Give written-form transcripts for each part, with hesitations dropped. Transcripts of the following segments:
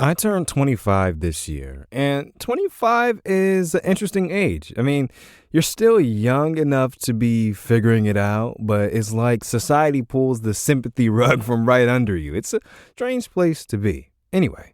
I turned 25 this year, and 25 is an interesting age. I mean, you're still young enough to be figuring it out, but it's like society pulls the sympathy rug from right under you. It's a strange place to be. Anyway,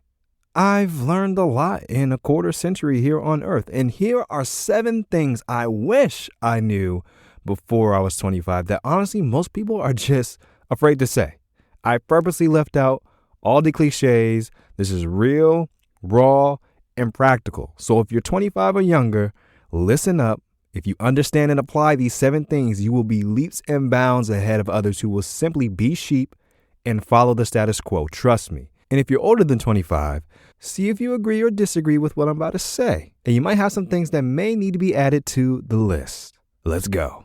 I've learned a lot in a quarter century here on Earth, and here are 7 things I wish I knew before I was 25 that honestly most people are just afraid to say. I purposely left out all the cliches. This is real, raw, and practical. So if you're 25 or younger, listen up. If you understand and apply these 7 things, you will be leaps and bounds ahead of others who will simply be sheep and follow the status quo. Trust me. And if you're older than 25, see if you agree or disagree with what I'm about to say. And you might have some things that may need to be added to the list. Let's go.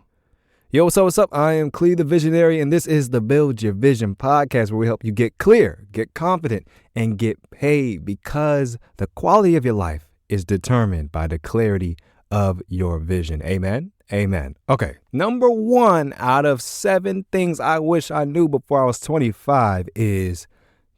Yo, what's up? I am Clee, the visionary, and this is the Build Your Vision podcast where we help you get clear, get confident, and get paid because the quality of your life is determined by the clarity of your vision. Amen? Amen. Okay, number 1 out of 7 things I wish I knew before I was 25 is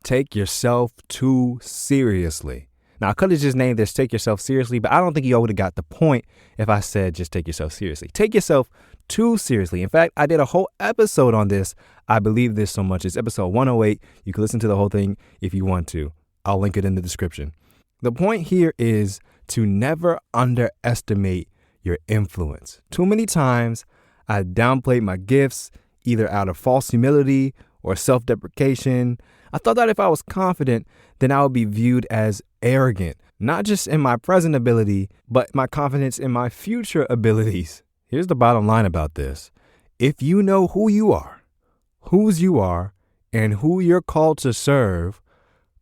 take yourself too seriously. Now, I could have just named this Take Yourself Seriously, but I don't think you would have got the point if I said just take yourself seriously. Take yourself too seriously. In fact, I did a whole episode on this. I believe this so much. It's episode 108. You can listen to the whole thing if you want to. I'll link it in the description. The point here is to never underestimate your influence. Too many times I downplayed my gifts, either out of false humility or self-deprecation. I thought that if I was confident, then I would be viewed as arrogant, not just in my present ability, but my confidence in my future abilities. Here's the bottom line about this. If you know who you are, whose you are, and who you're called to serve,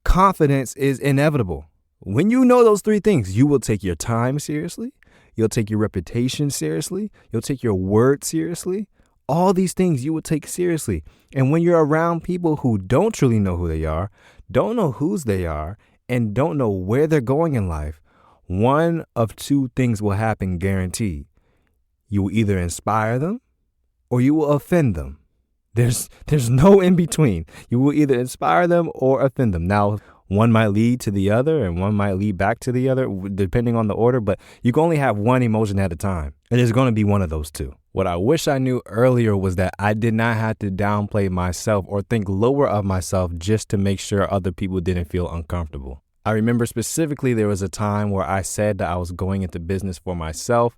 confidence is inevitable. When you know those 3 things, you will take your time seriously. You'll take your reputation seriously. You'll take your word seriously. All these things you will take seriously. And when you're around people who don't truly know who they are, don't know whose they are, and don't know where they're going in life, one of 2 things will happen guaranteed. You will either inspire them or you will offend them. There's no in between. You will either inspire them or offend them. Now, one might lead to the other and one might lead back to the other, depending on the order, but you can only have one emotion at a time. And it's going to be one of those 2. What I wish I knew earlier was that I did not have to downplay myself or think lower of myself just to make sure other people didn't feel uncomfortable. I remember specifically there was a time where I said that I was going into business for myself,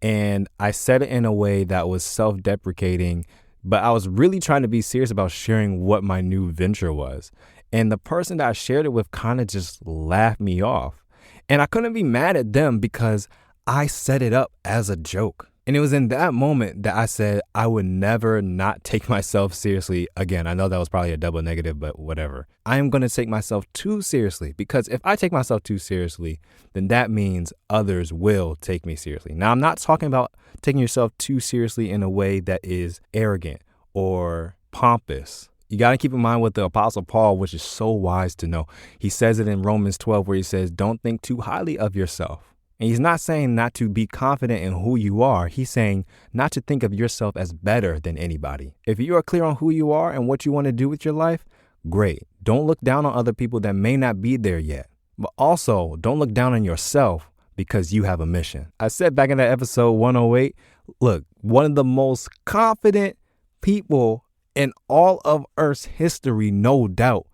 and I said it in a way that was self-deprecating, but I was really trying to be serious about sharing what my new venture was. And the person that I shared it with kind of just laughed me off. And I couldn't be mad at them because I set it up as a joke. And it was in that moment that I said I would never not take myself seriously again. I know that was probably a double negative, but whatever. I am going to take myself too seriously because if I take myself too seriously, then that means others will take me seriously. Now, I'm not talking about taking yourself too seriously in a way that is arrogant or pompous. You got to keep in mind what the Apostle Paul, which is so wise to know. He says it in Romans 12 where he says, don't think too highly of yourself. And he's not saying not to be confident in who you are. He's saying not to think of yourself as better than anybody. If you are clear on who you are and what you want to do with your life, great. Don't look down on other people that may not be there yet. But also, don't look down on yourself because you have a mission. I said back in that episode 108, look, one of the most confident people in all of Earth's history, no doubt,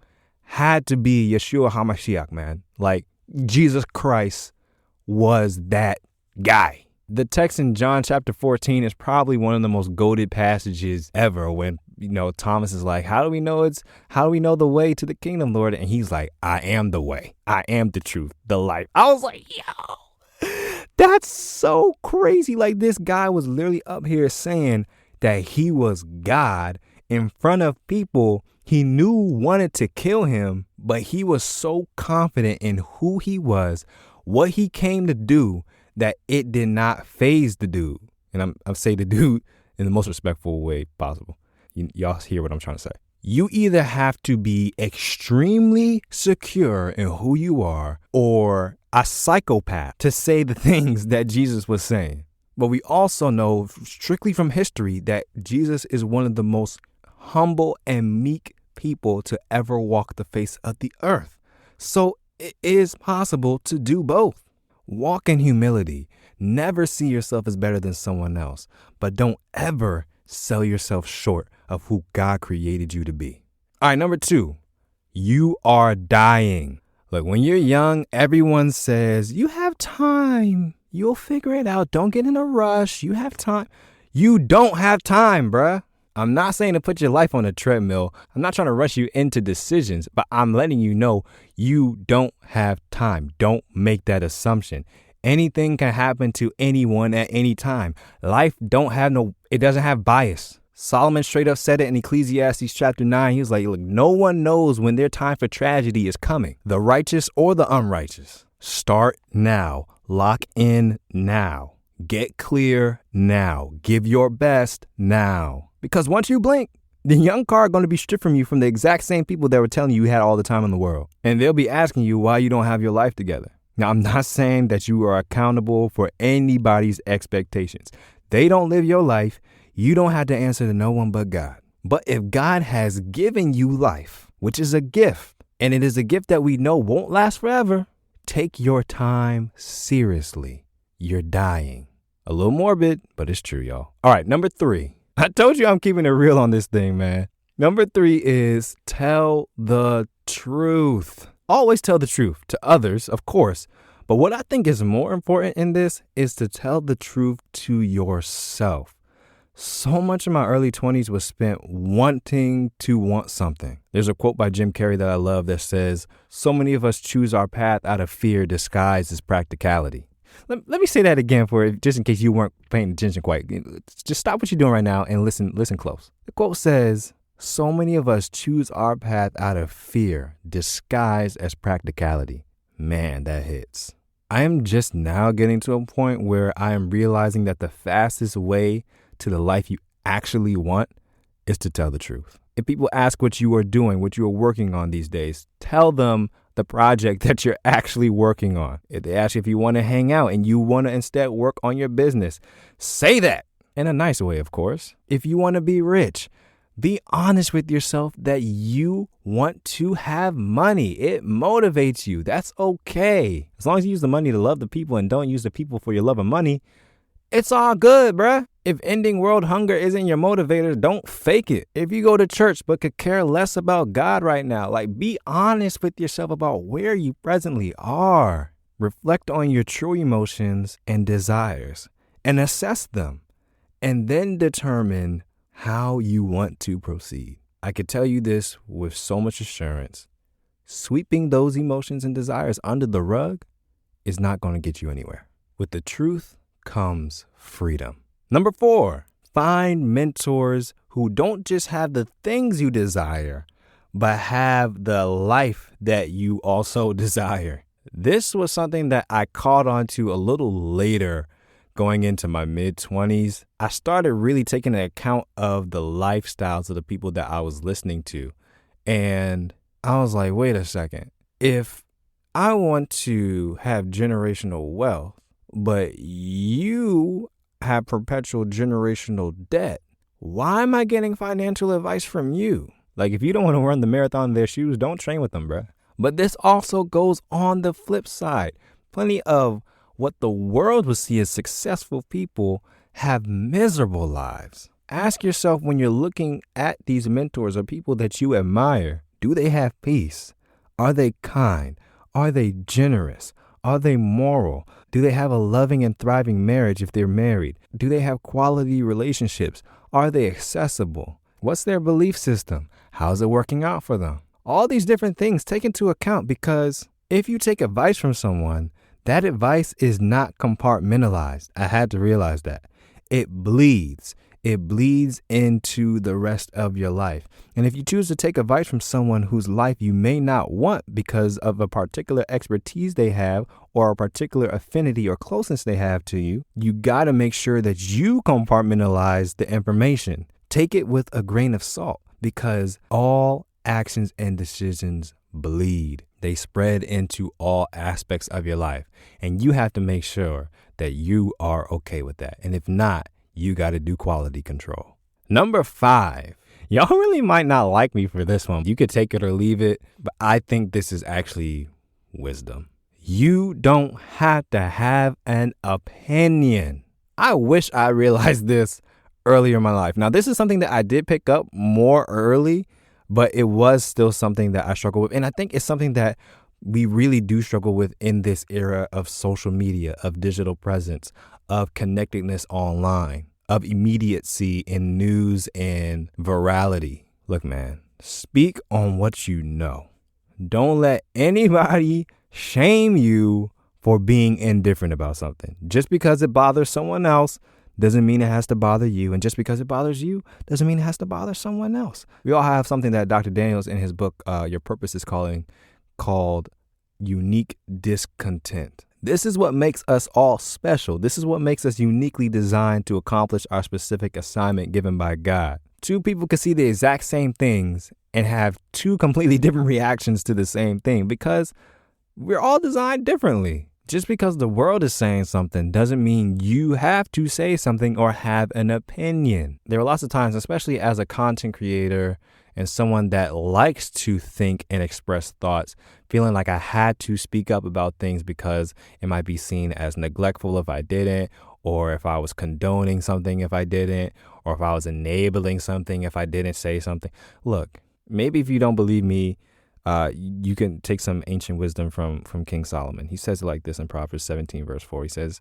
had to be Yeshua HaMashiach, man. Like Jesus Christ was that guy. The text in John chapter 14 is probably one of the most goated passages ever when, Thomas is like, how do we know the way to the kingdom, Lord? And he's like, I am the way. I am the truth, the life. I was like, yo, that's so crazy. Like this guy was literally up here saying that he was God in front of people he knew wanted to kill him, but he was so confident in who he was, what he came to do, that it did not faze the dude. And I'm saying the dude in the most respectful way possible. Y'all hear what I'm trying to say. You either have to be extremely secure in who you are or a psychopath to say the things that Jesus was saying. But we also know strictly from history that Jesus is one of the most humble and meek people to ever walk the face of the earth. So it is possible to do both. Walk in humility. Never see yourself as better than someone else, but don't ever sell yourself short of who God created you to be. All right, number 2, you are dying. Look, when you're young, everyone says, you have time. You'll figure it out. Don't get in a rush. You have time. You don't have time, bruh. I'm not saying to put your life on a treadmill. I'm not trying to rush you into decisions, but I'm letting you know you don't have time. Don't make that assumption. Anything can happen to anyone at any time. Life it doesn't have bias. Solomon straight up said it in Ecclesiastes chapter 9. He was like, look, no one knows when their time for tragedy is coming, the righteous or the unrighteous. Start now. Lock in now. Get clear now. Give your best now. Because once you blink, the young car are going to be stripped from you from the exact same people that were telling you had all the time in the world. And they'll be asking you why you don't have your life together. Now, I'm not saying that you are accountable for anybody's expectations. They don't live your life. You don't have to answer to no one but God. But if God has given you life, which is a gift, and it is a gift that we know won't last forever, take your time seriously. You're dying. A little morbid, but it's true, y'all. All right, number 3. I told you I'm keeping it real on this thing, man. Number 3 is tell the truth. Always tell the truth to others, of course. But what I think is more important in this is to tell the truth to yourself. So much of my early 20s was spent wanting to want something. There's a quote by Jim Carrey that I love that says, so many of us choose our path out of fear disguised as practicality. Let me say that again just in case you weren't paying attention quite. Just stop what you're doing right now and listen close. The quote says, so many of us choose our path out of fear, disguised as practicality. Man, that hits. I am just now getting to a point where I am realizing that the fastest way to the life you actually want is to tell the truth. If people ask what you are doing, what you are working on these days, tell them the project that you're actually working on. If they ask you if you want to hang out and you want to instead work on your business, say that in a nice way, of course. If you want to be rich, be honest with yourself that you want to have money. It motivates you. That's okay. As long as you use the money to love the people and don't use the people for your love of money, it's all good, bruh. If ending world hunger isn't your motivator, don't fake it. If you go to church but could care less about God right now, be honest with yourself about where you presently are. Reflect on your true emotions and desires and assess them, and then determine how you want to proceed. I could tell you this with so much assurance. Sweeping those emotions and desires under the rug is not going to get you anywhere. With the truth comes freedom. Number 4, find mentors who don't just have the things you desire, but have the life that you also desire. This was something that I caught on to a little later going into my mid-20s. I started really taking account of the lifestyles of the people that I was listening to. And I was like, wait a second. If I want to have generational wealth, but you have perpetual generational debt, why am I getting financial advice from you? If you don't want to run the marathon in their shoes, don't train with them, bruh. But this also goes on the flip side. Plenty of what the world would see as successful people have miserable lives. Ask yourself, when you're looking at these mentors or people that you admire, do they have peace? Are they kind? Are they generous? Are they moral? Do they have a loving and thriving marriage if they're married? Do they have quality relationships? Are they accessible? What's their belief system? How's it working out for them? All these different things take into account, because if you take advice from someone, that advice is not compartmentalized. I had to realize that. It bleeds. It bleeds into the rest of your life. And if you choose to take advice from someone whose life you may not want because of a particular expertise they have or a particular affinity or closeness they have to you, you got to make sure that you compartmentalize the information. Take it with a grain of salt, because all actions and decisions bleed. They spread into all aspects of your life. And you have to make sure that you are okay with that. And if not, you got to do quality control. Number 5, y'all really might not like me for this one. You could take it or leave it, but I think this is actually wisdom. You don't have to have an opinion. I wish I realized this earlier in my life. Now, this is something that I did pick up more early, but it was still something that I struggle with. And I think it's something that we really do struggle with in this era of social media, of digital presence, of connectedness online, of immediacy in news and virality. Look, man, speak on what you know. Don't let anybody shame you for being indifferent about something. Just because it bothers someone else doesn't mean it has to bother you. And just because it bothers you doesn't mean it has to bother someone else. We all have something that Dr. Daniels in his book, Your Purpose is Calling, called unique discontent. This is what makes us all special. This is what makes us uniquely designed to accomplish our specific assignment given by God. Two people can see the exact same things and have two completely different reactions to the same thing because we're all designed differently. Just because the world is saying something doesn't mean you have to say something or have an opinion. There are lots of times, especially as a content creator and someone that likes to think and express thoughts, feeling like I had to speak up about things because it might be seen as neglectful if I didn't, or if I was condoning something if I didn't, or if I was enabling something if I didn't say something. Look, maybe if you don't believe me, you can take some ancient wisdom from King Solomon. He says it like this in Proverbs 17, verse 4. He says,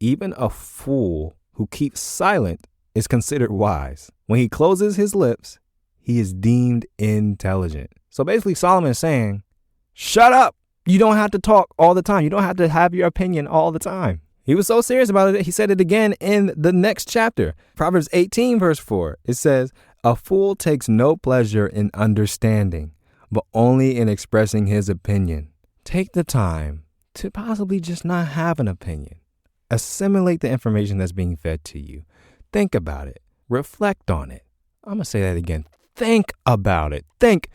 even a fool who keeps silent is considered wise. When he closes his lips, he is deemed intelligent. So basically Solomon is saying, shut up. You don't have to talk all the time. You don't have to have your opinion all the time. He was so serious about it. He said it again in the next chapter. Proverbs 18, verse 4. It says, a fool takes no pleasure in understanding, but only in expressing his opinion. Take the time to possibly just not have an opinion. Assimilate the information that's being fed to you. Think about it. Reflect on it. I'm going to say that again. Think about it. Think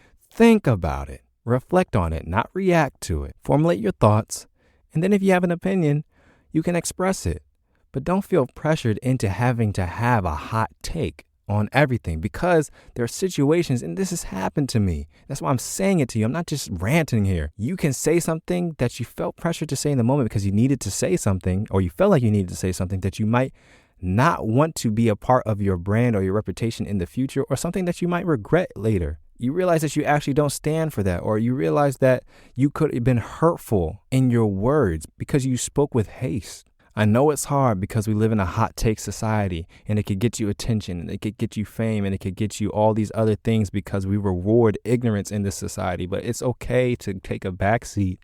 about it. Reflect on it, not react to it. Formulate your thoughts. And then if you have an opinion, you can express it. But don't feel pressured into having to have a hot take on everything, because there are situations, and this has happened to me. That's why I'm saying it to you. I'm not just ranting here. You can say something that you felt pressured to say in the moment because you needed to say something, or you felt like you needed to say something that you might not want to be a part of your brand or your reputation in the future, or something that you might regret later. You realize that you actually don't stand for that, or you realize that you could have been hurtful in your words because you spoke with haste. I know it's hard because we live in a hot take society, and it could get you attention, and it could get you fame, and it could get you all these other things because we reward ignorance in this society. But it's okay to take a backseat,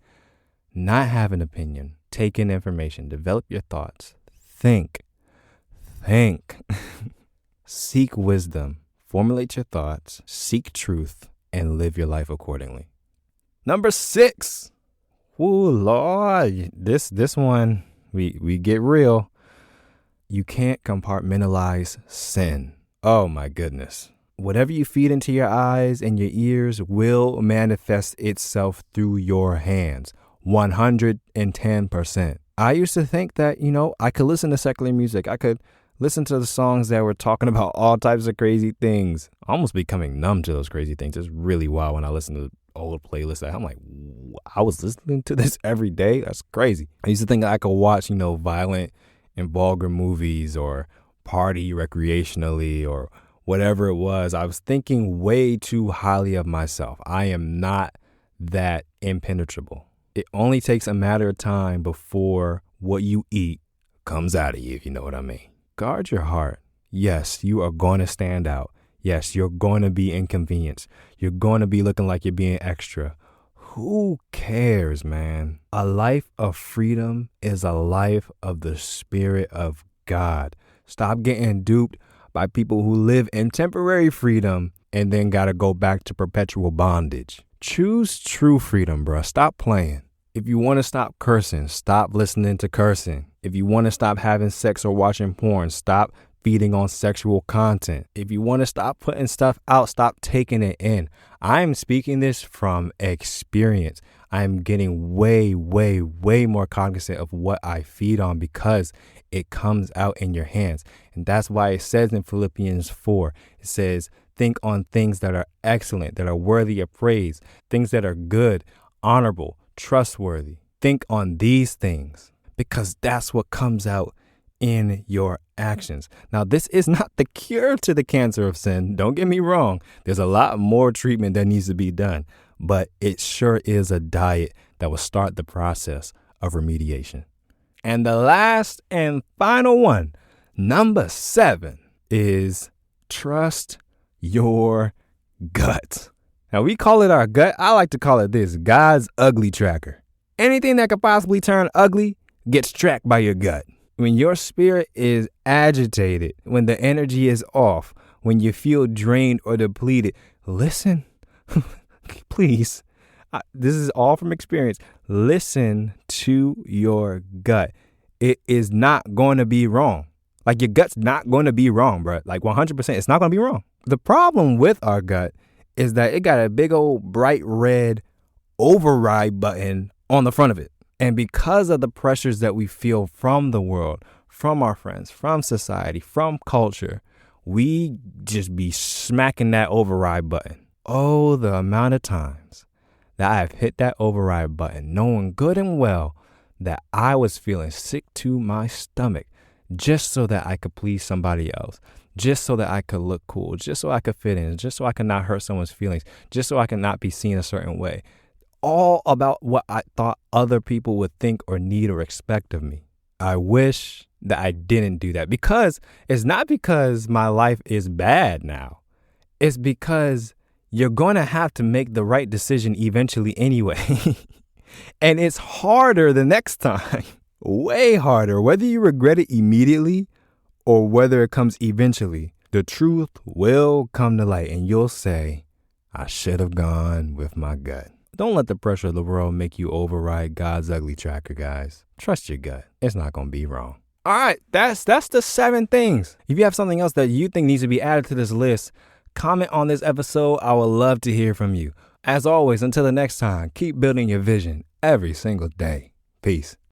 not have an opinion, take in information, develop your thoughts, think, seek wisdom, formulate your thoughts, seek truth, and live your life accordingly. Number 6. Oh, Lord, this one. We get real. You can't compartmentalize sin. Oh my goodness. Whatever you feed into your eyes and your ears will manifest itself through your hands. 110%. I used to think that, I could listen to secular music. I could listen to the songs that were talking about all types of crazy things. Almost becoming numb to those crazy things. It's really wild when I listen to old playlists. I'm like, I was listening to this every day. That's crazy. I used to think I could watch, violent and vulgar movies or party recreationally or whatever it was. I was thinking way too highly of myself. I am not that impenetrable. It only takes a matter of time before what you eat comes out of you, if you know what I mean. Guard your heart. Yes, you are going to stand out. Yes, you're going to be inconvenienced. You're going to be looking like you're being extra. Who cares, man? A life of freedom is a life of the Spirit of God. Stop getting duped by people who live in temporary freedom and then got to go back to perpetual bondage. Choose true freedom, bruh. Stop playing. If you want to stop cursing, stop listening to cursing. If you want to stop having sex or watching porn, stop feeding on sexual content. If you want to stop putting stuff out, stop taking it in. I'm speaking this from experience. I'm getting way more cognizant of what I feed on because it comes out in your hands. And that's why it says in Philippians 4, it says, think on things that are excellent, that are worthy of praise, things that are good, honorable, trustworthy. Think on these things because that's what comes out in your actions. Now, this is not the cure to the cancer of sin. Don't get me wrong. There's a lot more treatment that needs to be done, but it sure is a diet that will start the process of remediation. And the last and final one, number 7, is trust your gut. Now, we call it our gut. I like to call it this, God's ugly tracker. Anything that could possibly turn ugly gets tracked by your gut. When your spirit is agitated, when the energy is off, when you feel drained or depleted, listen, please. This is all from experience. Listen to your gut. It is not going to be wrong. Like, your gut's not going to be wrong, bro. Like 100%, it's not going to be wrong. The problem with our gut is that it got a big old bright red override button on the front of it. And because of the pressures that we feel from the world, from our friends, from society, from culture, we just be smacking that override button. Oh, the amount of times that I've hit that override button, knowing good and well that I was feeling sick to my stomach just so that I could please somebody else, just so that I could look cool, just so I could fit in, just so I could not hurt someone's feelings, just so I could not be seen a certain way. All about what I thought other people would think or need or expect of me. I wish that I didn't do that, because it's not because my life is bad now. It's because you're going to have to make the right decision eventually anyway. And it's harder the next time, way harder, whether you regret it immediately or whether it comes eventually. The truth will come to light and you'll say, I should have gone with my gut. Don't let the pressure of the world make you override God's ugly tracker, guys. Trust your gut. It's not going to be wrong. All right, that's the 7 things. If you have something else that you think needs to be added to this list, comment on this episode. I would love to hear from you. As always, until the next time, keep building your vision every single day. Peace.